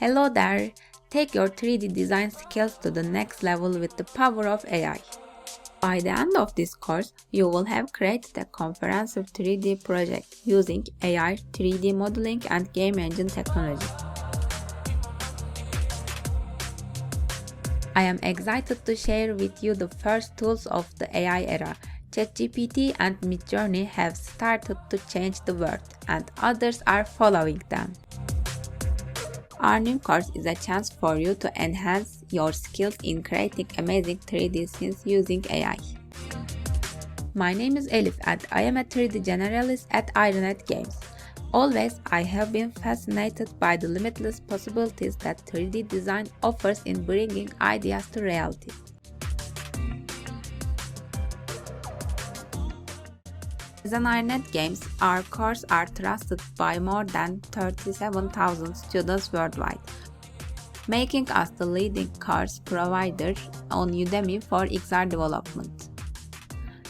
Hello there! Take your 3D design skills to the next level with the power of AI. By the end of this course, you will have created a comprehensive 3D project using AI, 3D modeling and game engine technology. I am excited to share with you the first tools of the AI era. ChatGPT and Midjourney have started to change the world, and others are following them. Our new course is a chance for you to enhance your skills in creating amazing 3D scenes using AI. My name is Elif and I am a 3D generalist at Ironet Games. Always, I have been fascinated by the limitless possibilities that 3D design offers in bringing ideas to reality. As an Ironet Games, our courses are trusted by more than 37,000 students worldwide, making us the leading course provider on Udemy for XR development.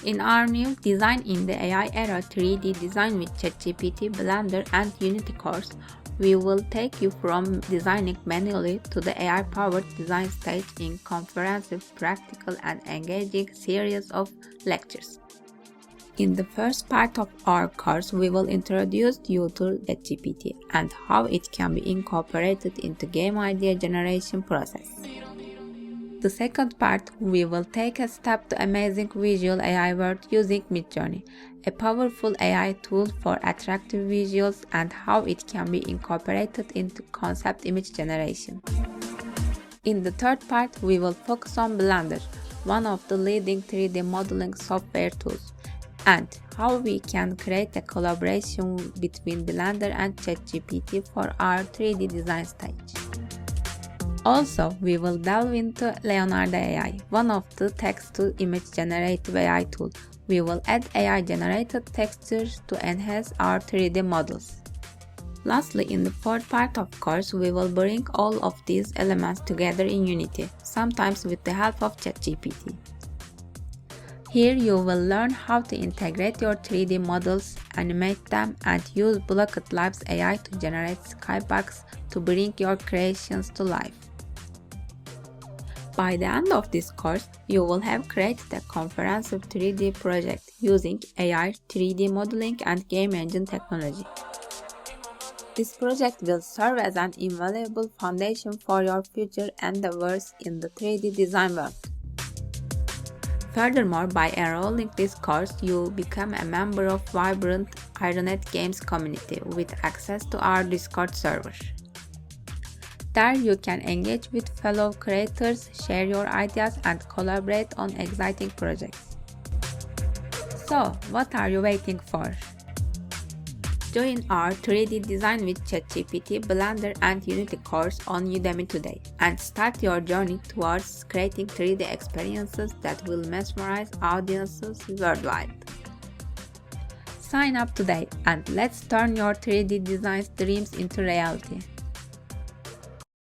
In our new Design in the AI Era 3D Design with ChatGPT, Blender and Unity course, we will take you from designing manually to the AI-powered design stage in comprehensive, practical and engaging series of lectures. In the first part of our course, we will introduce you to ChatGPT and how it can be incorporated into game idea generation process. The second part, we will take a step to amazing visual AI world using Midjourney, a powerful AI tool for attractive visuals and how it can be incorporated into concept image generation. In the third part, we will focus on Blender, one of the leading 3D modeling software tools, and how we can create a collaboration between Blender and ChatGPT for our 3D design stage. Also, we will delve into Leonardo AI, one of the text-to-image generative AI tools. We will add AI-generated textures to enhance our 3D models. Lastly, in the fourth part of course, we will bring all of these elements together in Unity, sometimes with the help of ChatGPT. Here you will learn how to integrate your 3D models, animate them, and use Blocked Labs AI to generate skybox to bring your creations to life. By the end of this course, you will have created a comprehensive 3D project using AI, 3D modeling, and game engine technology. This project will serve as an invaluable foundation for your future endeavors in the 3D design world. Furthermore, by enrolling this course, you become a member of vibrant Ironet Games community with access to our Discord server. There you can engage with fellow creators, share your ideas, and collaborate on exciting projects. So, what are you waiting for? Join our 3D Design with ChatGPT, Blender and Unity course on Udemy today and start your journey towards creating 3D experiences that will mesmerize audiences worldwide. Sign up today and let's turn your 3D design dreams into reality.